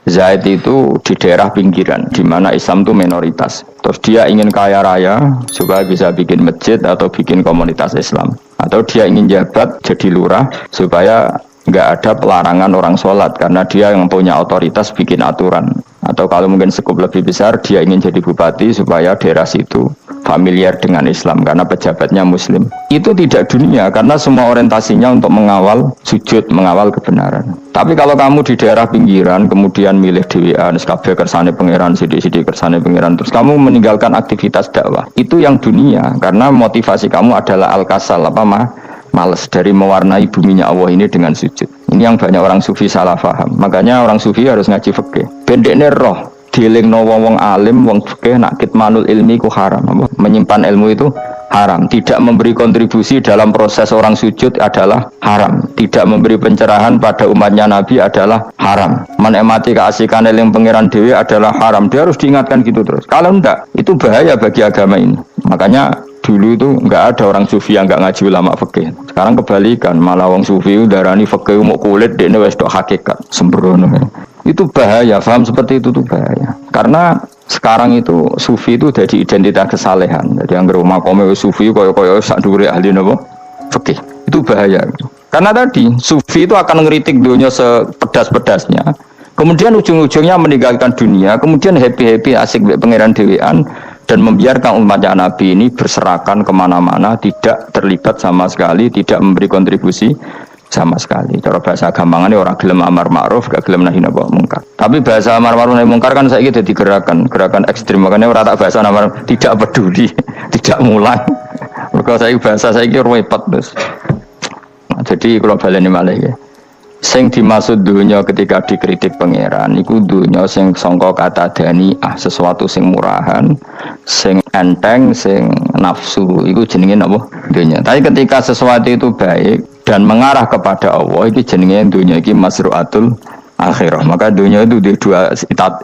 Zaid itu di daerah pinggiran di mana Islam itu minoritas. Terus dia ingin kaya raya supaya bisa bikin masjid atau bikin komunitas Islam. Atau dia ingin jabat jadi lurah supaya nggak ada pelarangan orang sholat karena dia yang punya otoritas bikin aturan. Atau kalau mungkin skup lebih besar dia ingin jadi bupati supaya daerah situ familiar dengan Islam karena pejabatnya muslim. Itu tidak dunia karena semua orientasinya untuk mengawal sujud, mengawal kebenaran. Tapi kalau kamu di daerah pinggiran kemudian milih dhewean, kabeh kersane pangeran, sithik-sithik kersane pangeran, terus kamu meninggalkan aktivitas dakwah. Itu yang dunia karena motivasi kamu adalah al-kasal males dari mewarnai buminya Allah ini dengan sujud. Ini yang banyak orang sufi salah paham. Makanya orang sufi harus ngaji fikih. Pendekne roh dielingno wong alim, wong fikih nak kitmanul ilmi ku haram. Menyimpan ilmu itu haram. Tidak memberi kontribusi dalam proses orang sujud adalah haram. Tidak memberi pencerahan pada umatnya Nabi adalah haram. Menikmati keasikan eling pangeran dewi adalah haram. Dia harus diingatkan gitu terus. Kalau enggak, itu bahaya bagi agama ini. Makanya dulu itu enggak ada orang sufi yang enggak ngaji ulama fikih. Sekarang kebalikan, malah wong sufi darani fikih mau kulit dekne wis tok hakikat. Sembrono. Itu bahaya, paham seperti itu tuh bahaya. Karena sekarang itu sufi itu jadi identitas kesalehan. Jadi yang rumah kome sufi koyo-koyo sak dhuwure ahli napa? Fikih. Itu bahaya. Karena tadi sufi itu akan ngeritik dunia sepedas-pedasnya. Kemudian ujung-ujungnya meninggalkan dunia, kemudian happy-happy asik mbek pangeran dhewean dan membiarkan umatnya Nabi ini berserakan kemana-mana, tidak terlibat sama sekali, tidak memberi kontribusi sama sekali. Cara bahasa gampangannya orang gelem amar ma'ruf, gak gelem nahi mungkar. Tapi bahasa amar ma'ruf nahi mungkar kan saiki dadi gerakan ekstrem. Makanya ora tak bahasa amar tidak peduli, tidak mulai. Mergo saiki bahasa saiki repot terus. Nah, jadi kalau baleni malih ya. Sing dimaksud dunya ketika dikritik pangeran iku dunya sing sangka kata dani'ah, sesuatu sing murahan, sing enteng, sing nafsu, iku jenenge napa? Dunya. Tapi ketika sesuatu itu baik dan mengarah kepada Allah, iki jenenge dunya iki masru'atul akhirah. Maka dunya itu di dua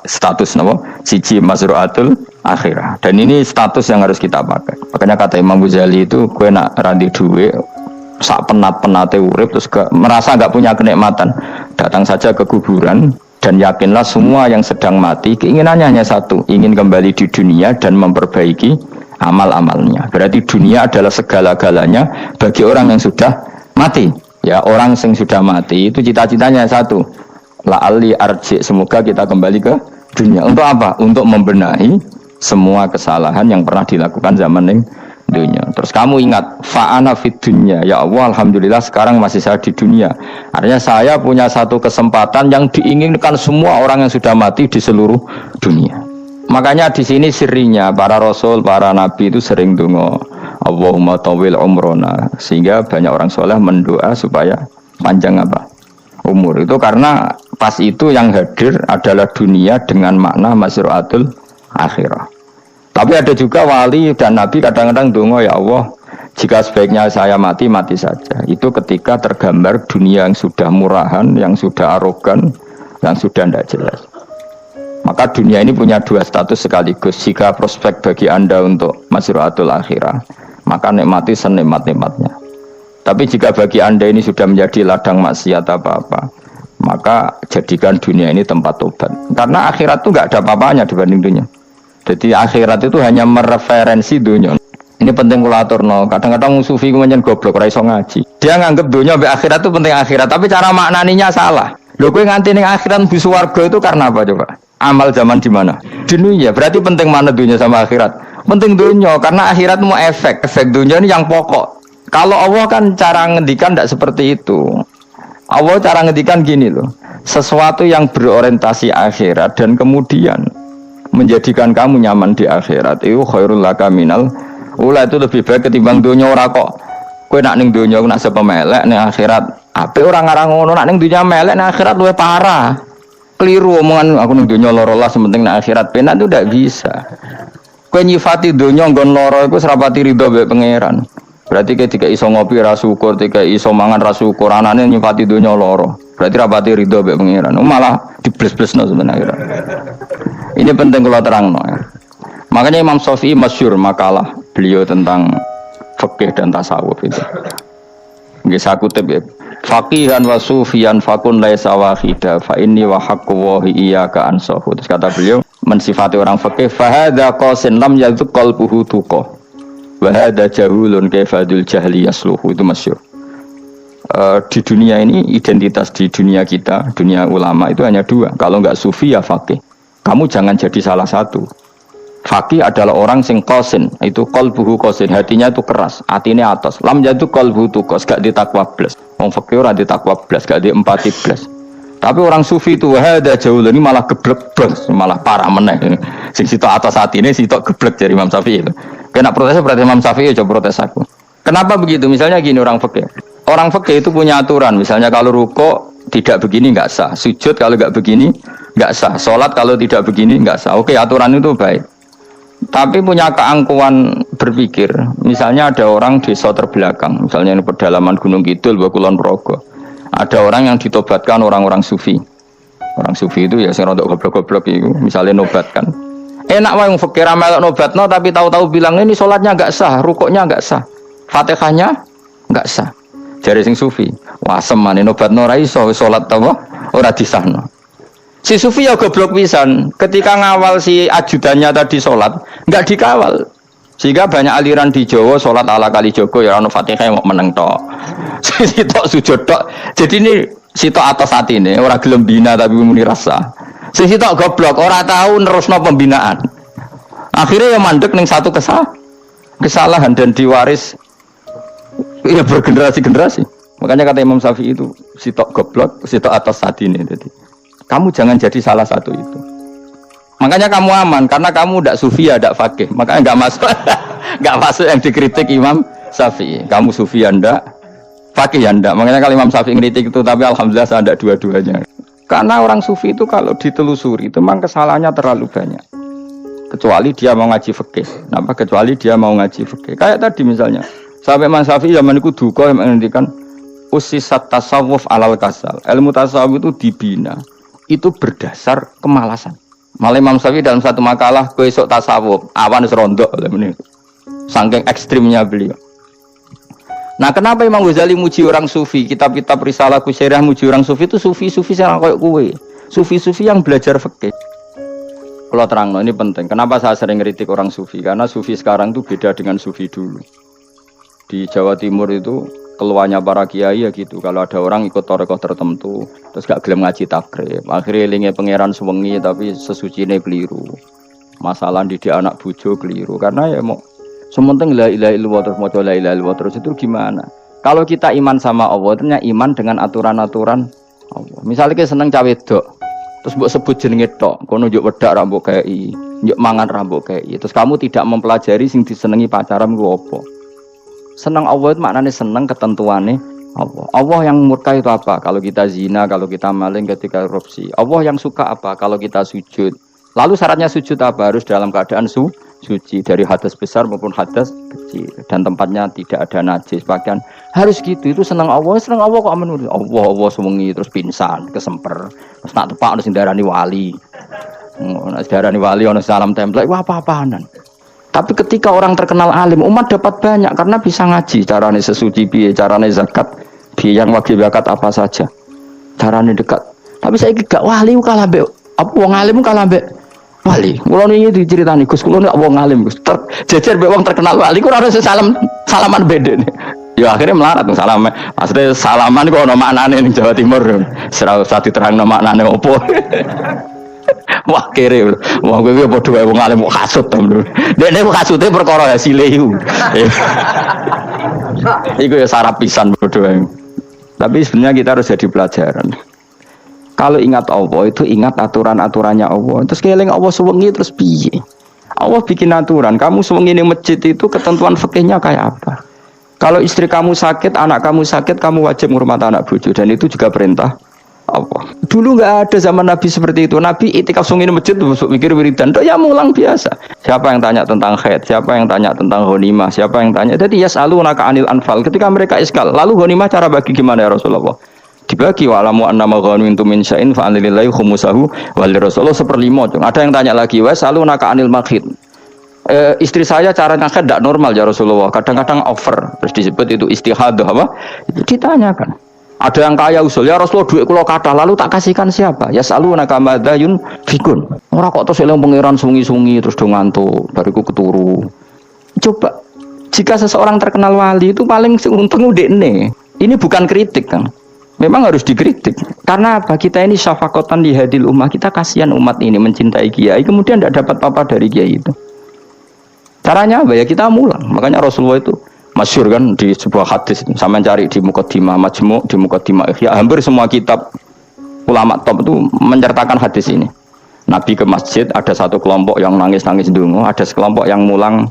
status napa? Siji masru'atul akhirah. Dan ini status yang harus kita pakai. Makanya kata Imam Ghazali itu kowe nak randi dhuwit sak penat-penate urip terus merasa enggak punya kenikmatan, datang saja ke kuburan dan yakinlah semua yang sedang mati keinginannya hanya satu, ingin kembali di dunia dan memperbaiki amal-amalnya. Berarti dunia adalah segala-galanya bagi orang yang sudah mati. Ya, orang yang sudah mati itu cita-citanya satu, la'ali arji, semoga kita kembali ke dunia. Untuk apa? Untuk membenahi semua kesalahan yang pernah dilakukan zaman yang dunia. Terus kamu ingat fa'ana fid dunya, ya Allah alhamdulillah sekarang masih saya di dunia. Artinya saya punya satu kesempatan yang diinginkan semua orang yang sudah mati di seluruh dunia. Makanya di sini sirinya para rasul, para nabi itu sering donga Allahumma tawil umrona, sehingga banyak orang soleh mendoa supaya panjang apa? Umur. Itu karena pas itu yang hadir adalah dunia dengan makna masru'atul akhirah. Tapi ada juga wali dan nabi kadang-kadang donga, ya Allah, jika sebaiknya saya mati, mati saja. Itu ketika tergambar dunia yang sudah murahan, yang sudah arogan, yang sudah tidak jelas. Maka dunia ini punya dua status sekaligus. Jika prospek bagi Anda untuk masru'atul akhirah, maka nikmati senikmat-nikmatnya. Tapi jika bagi Anda ini sudah menjadi ladang maksiat apa-apa, maka jadikan dunia ini tempat tobat. Karena akhirat itu nggak ada apa-apanya dibanding dunia. Jadi akhirat itu hanya mereferensi dunia. Ini penting kula aturno. Kadang-kadang sufi kemudian goblok ora iso ngaji. Dia nganggep dunia sampai akhirat itu penting akhirat, tapi cara maknaninya salah. Lho kowe nganti ning akhirat mlebu swarga itu karena apa coba? Amal zaman di mana? Dunia. Berarti penting mana dunia sama akhirat? Penting dunia karena akhirat mau efek dunia ini yang pokok. Kalau Allah kan cara ngendikan tidak seperti itu. Allah cara ngendikan gini loh. Sesuatu yang berorientasi akhirat dan kemudian menjadikan kamu nyaman di akhirat itu khairul laka minal ula, itu lebih baik ketimbang dunia. Ora kok kowe nak ning dunia nak sepemelek ning akhirat apik ora ngarang ngono, nak ning dunia melek ning akhirat luwih parah. Keliru omongan aku ning dunia loro lah sementing ning akhirat penak itu ndak bisa. Kowe nyifati dunia nggon loro iku serapati ridho mbek pangeran. Berarti ketika iso ngopi ra syukur, ketika iso mangan ra syukur, anane nyifati dunia loro. Berarti rapati ridho mbek pangeran. Malah dibles-blesno sebenarnya. Ini penting kalau terangno ya. Makanya Imam Syafi'i masyhur makalah beliau tentang fikih dan tasawuf itu. Nggih saya kutip ya. faqihan wa sufiyan fakun laisa wahida fa inni wa haqqu wa iyyaka ansahu. Terus kata beliau mensifati orang fakih fa hadza qasin lam yazq qalbuhu tuqa wa hadza jahulun kaifadul jahli yasluhu. Itu masyhur. Di dunia ini identitas di dunia kita, dunia ulama itu hanya dua. Kalau enggak sufi ya fakih. Kamu jangan jadi salah satu. Fakih adalah orang sing qasin, itu qalbuhu qasin, hatinya itu keras, hatinya atas. Lam jadu qalbuhu tuqas, gak ditakwa blas. Wong fakih ora ditakwa blas, gak diempati blas. Tapi orang sufi itu wahada jauh ini malah geblek blas, malah parah meneh. Sing sitok atas hatine sitok geblek dari Imam Syafi'i itu. Kena protes berarti Imam Syafi'i coba protes aku. Kenapa begitu? Misalnya gini orang fakih. Orang fakih itu punya aturan, misalnya kalau ruko tidak begini nggak sah, sujud kalau nggak begini nggak sah, sholat kalau tidak begini nggak sah. Oke, aturan itu baik. Tapi punya keangkuhan berpikir, misalnya ada orang desa terbelakang, misalnya di pedalaman Gunung Kidul, Kulon Progo, ada orang yang ditobatkan orang-orang sufi. Orang sufi itu ya sing rodok goblok-goblok itu, misalnya nobatkan. Enak wae wong fakir melok nobatno tapi tahu-tahu bilang ini sholatnya nggak sah, rukuknya nggak sah, Fatihahnya nggak sah. Jare sing sufi, wah semane nobatno ora iso salat apa ora disahno. Si sufi ya goblok pisan, ketika ngawal si ajudannya tadi salat, enggak dikawal. Sehingga banyak aliran di Jawa salat ala kali Joko ya ono Fatihah mau meneng tok. Sitok sujud tok. Jadi ini sitok atas atine ora gelem bina tapi muni rasa. Sing sitok goblok ora tahu nerusno pembinaan. Akhirnya ya mandek ning satu kesalahan dan diwaris ya bergenerasi-generasi. Makanya kata Imam Syafi'i itu sitok goblok, sitok atas saat ini. Jadi kamu jangan jadi salah satu itu. Makanya kamu aman karena kamu tidak sufi ya tidak fakih. Makanya nggak masuk, nggak masuk yang dikritik Imam Syafi'i. Kamu sufi ya ndak, fakih ya ndak. Makanya kalau Imam Syafi'i kritik itu, tapi alhamdulillah saya tidak dua-duanya. Karena orang sufi itu kalau ditelusuri itu memang kesalahannya terlalu banyak. Kecuali dia mau ngaji fikih. Kenapa? Kecuali dia mau ngaji fikih. Kayak tadi misalnya. Sampai Imam Syafi'i zaman itu duka yang menghentikan usisat tasawuf alal kasal. Ilmu tasawuf itu dibina. Itu berdasar kemalasan. Malah Imam Syafi'i dalam satu makalah besok tasawuf awan serondok saking ekstrimnya beliau. Nah kenapa Imam Ghazali muji orang sufi? Kitab-kitab Risalah Kusyirah muji orang sufi itu sufi-sufi yang kayak kue. Sufi-sufi yang belajar fikih. Kalau terang, ini penting. Kenapa saya sering kritik orang sufi? Karena sufi sekarang itu beda dengan sufi dulu. Di Jawa Timur itu keluarnya para kiai ya gitu. Kalau ada orang ikut torekoh tertentu, terus gak gelem ngaji takrib, akhirnya linge pangeran sewengi tapi sesucine keliru. Masalah didik anak bojo keliru. Karena ya mau sementing la ilaha illallah terus maca la ilaha illallah terus itu gimana? Kalau kita iman sama Allah, ternyata iman dengan aturan-aturan Allah. Misalnya kita seneng cawe dok, terus mbok sebut jenenge tok, kono njuk wedak ra mbok kei, njuk mangan ra mbok kei. Terus kamu tidak mempelajari sing disenengi pacaran ku apa? Senang Allah itu maknanya senang ketentuannya Allah. Allah yang murka itu apa? Kalau kita zina, kalau kita maling, ketika korupsi. Allah yang suka apa? Kalau kita sujud. Lalu syaratnya sujud apa? Harus dalam keadaan suci dari hadas besar maupun hadas kecil dan tempatnya tidak ada najis. Bahkan harus gitu. Itu senang Allah kok menurut Allah sewengi terus pingsan, kesemper. Terus nak tepak harus darani wali. Nak darani wali ono salam template. Wah apa-apaanan. Tapi ketika orang terkenal alim, umat dapat banyak karena bisa ngaji. Caranya sesuci piye, caranya zakat, piye yang wajib zakat apa saja. Caranya dekat. Tapi saya gak wali kalah mbek apa wong alim kalah mbek wali. Kula niki diceritani Gus, kula nek wong alim Gus. Jejer mbek wong terkenal wali ku ora salaman beda. Ya akhirnya melarat salam. Asline salaman kok ono maknane ning Jawa Timur. Ora usah diterangno maknane opo. Wah kere, wah gue padha wae wong alim kok kasut to. Dekne kok kasute perkara hasile iku. Iku ya sarap pisan padha wae. Tapi sebenarnya kita harus jadi pelajaran. Kalau ingat Allah itu ingat aturan-aturannya Allah. Terus keling Allah sewengi terus piye? Allah bikin aturan. Kamu sewengi ning masjid itu ketentuan fikihnya kayak apa? Kalau istri kamu sakit, anak kamu sakit, kamu wajib menghormati anak bojo dan itu juga perintah Allah. Dulu nggak ada zaman Nabi seperti itu. Nabi itikaf sungin masjid besok mikir wiridan. Ya mulang biasa. Siapa yang tanya tentang haid? Siapa yang tanya tentang ghanimah? Siapa yang tanya? Jadi yas'alunaka 'anil anfal. Ketika mereka iskal, lalu ghanimah cara bagi gimana ya Rasulullah? Dibagi wa'lamu annama ghanimtum min syai'in fa'alillahi khumusahu wa lirrasulullah 1/5. Ada yang tanya lagi, wa yas'alunaka 'anil makhid. Istri saya cara haid tidak normal ya Rasulullah. Kadang-kadang over. Terus disebut itu istihadah apa? Itu ditanyakan. Ada yang kaya usul, ya Rasulullah duit kula kathah lalu tak kasihkan siapa? Ya salunaka madzayun fikun. Ora kok terus eling pangeran sungi-sungi terus do ngantuk, bariku keturu. Coba jika seseorang terkenal wali itu paling untung udekne. Ini bukan kritik kan. Memang harus dikritik. Karena apa? Kita ini syafaqatan di hadil ummah, kita kasihan umat ini mencintai kiai, kemudian tidak dapat apa-apa dari kiai itu. Caranya apa ya? Kita mulang. Makanya Rasulullah itu masyhur kan di sebuah hadis, sama cari di Muqaddimah Majmu', di Muqaddimah Ihya, hampir semua kitab ulama top itu menceritakan hadis ini. Nabi ke masjid, ada satu kelompok yang nangis-nangis ndonga, ada sekelompok yang mulang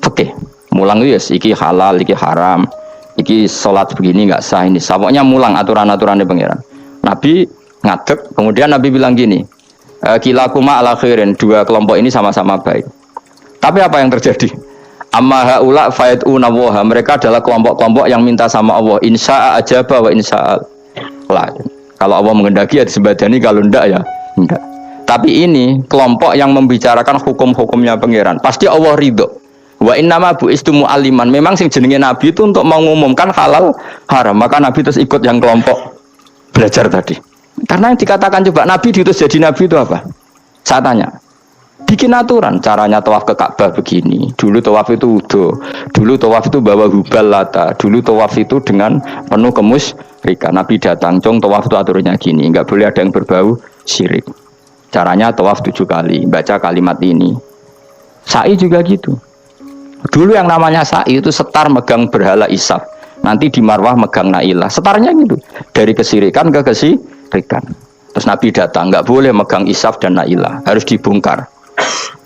fikih. Mulang itu yes, iki halal, iki haram, iki sholat begini nggak sah, ini pokoknya mulang aturan-aturannya pangeran. Nabi ngadeg, kemudian Nabi bilang gini, kilakuma ala khairin, dua kelompok ini sama-sama baik. Tapi apa yang terjadi? Amma haula fayatuna wa, mereka adalah kelompok-kelompok yang minta sama Allah, insya'a ajaba wa insya'a la. Kalau Allah menghendaki ya disembadani, kalau enggak ya enggak. Tapi ini kelompok yang membicarakan hukum-hukumnya pangeran, pasti Allah ridho. Wa innama bu'istu mu'alliman, memang sing jenenge nabi itu untuk mengumumkan halal haram, maka nabi terus ikut yang kelompok belajar tadi. Karena yang dikatakan coba nabi diutus jadi nabi itu apa? Saya tanya, bikin aturan, caranya tawaf ke Ka'bah begini. Dulu tawaf itu wudu, dulu tawaf itu bawa hubal lata, dulu tawaf itu dengan penuh kemusyrikan. Nabi datang, cong tawaf itu aturannya gini, enggak boleh ada yang berbau syirik. Caranya tawaf 7 kali, baca kalimat ini. Sa'i juga gitu. Dulu yang namanya sa'i itu setar megang berhala Isaf, nanti di Marwah megang Nailah. Setarnya gitu, dari kesirikan ke kesirikan. Terus Nabi datang, enggak boleh megang Isaf dan Nailah, harus dibongkar.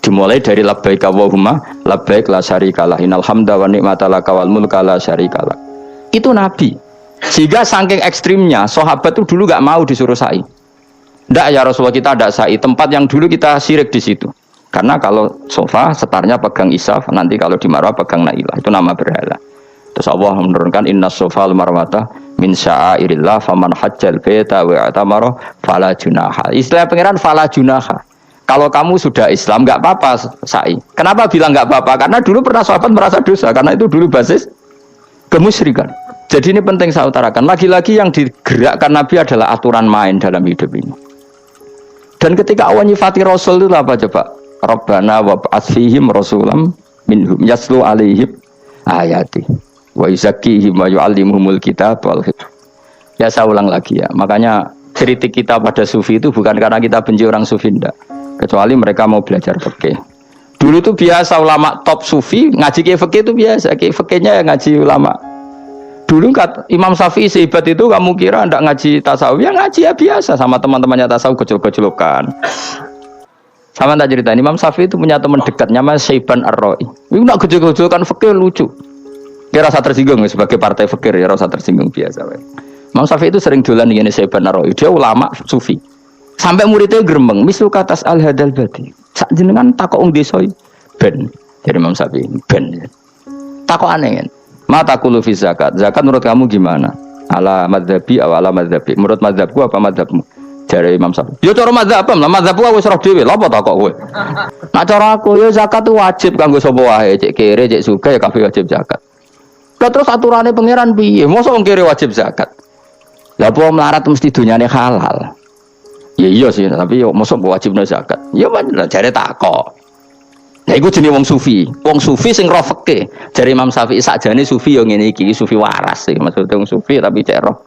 Dimulai dari labbaik Allahumma labbaik la syarikalah innal hamda wa ni'mata laka wal mulka la syarikalah. Itu Nabi. Sehingga saking ekstrimnya sahabat itu dulu enggak mau disuruh sa'i. Enggak ya Rasulullah, kita ada sa'i, tempat yang dulu kita syirik di situ. Karena kalau sofa setarnya pegang Isaf, nanti kalau di Marwah pegang Nailah, itu nama berhala. Terus Allah menurunkan inna sofal marwata min sya'airillah faman hajjal baita wa atamara fala junaha. Istilah pangeran fala junaha. Kalau kamu sudah Islam nggak apa-apa sa'i. Kenapa bilang nggak apa-apa? Karena dulu pernah sahabat merasa dosa, karena itu dulu basis kemusyrikan. Jadi ini penting saya utarakan. Lagi-lagi yang digerakkan Nabi adalah aturan main dalam hidup ini. Dan ketika Allah nyifati Rasul itu apa coba? Rabbana wa ba'ats fihim rasulam minhum yaslu alaihim ayati wa yuzakkihim wa yu'allimuhumul kitab wal hikmah. Ya saya ulang lagi ya. Makanya kritik kita pada sufi itu bukan karena kita benci orang sufi, enggak. Kecuali mereka mau belajar fikih. Dulu itu biasa ulama top sufi ngaji fikih itu biasa, fikihnya ya ngaji ulama. Dulu Imam Syafi'i sehebat itu kamu kira enggak ngaji tasawuf? Ya ngaji ya biasa sama teman-temannya tasawuf gejol-gejolokan. Sama tak cerita, Imam Syafi'i itu punya teman dekat namanya Syaiban Ar-Ra'i. Itu nak gejol-gejolkan fikih lucu. Dia rasa tersinggung sebagai partai fikih, ya rasa tersinggung biasa. Imam Syafi'i itu sering dolan dengan Syaiban Ar-Ra'i. Dia ulama sufi. Sampai muridnya gremeng, mislu katas al-hadal badi. Sak jenengan takok wong desa ben. Jadi Imam Syafi'i ben. Takok aneh kan. Mata qulu fi zakat. Zakat menurut kamu gimana? Ala madzhabi aw ala madzhabi. Menurut madzhabku apa madzhabmu? Dari Imam Syafi'i. Ya cara madzhab apa? Madzhabku wis roh dhewe. Lha apa takok kowe? Nah cara aku ya zakat itu wajib kanggo sapa wae, cek kere, cek sugih ya kabeh wajib zakat. Lah terus aturane pangeran piye? Mosok wong kere wajib zakat. Lah apa melarat mesti dunyane halal. Ya iya sih, tapi yo mosok wajibna zakat. Ya bener jare takok. Lah iku jenenge wong sufi. Wong sufi sing roh fikih. Jare Imam Syafi'i sakjane sufi yo ngene iki, sufi waras sih. Maksudnya wong sufi tapi cek roh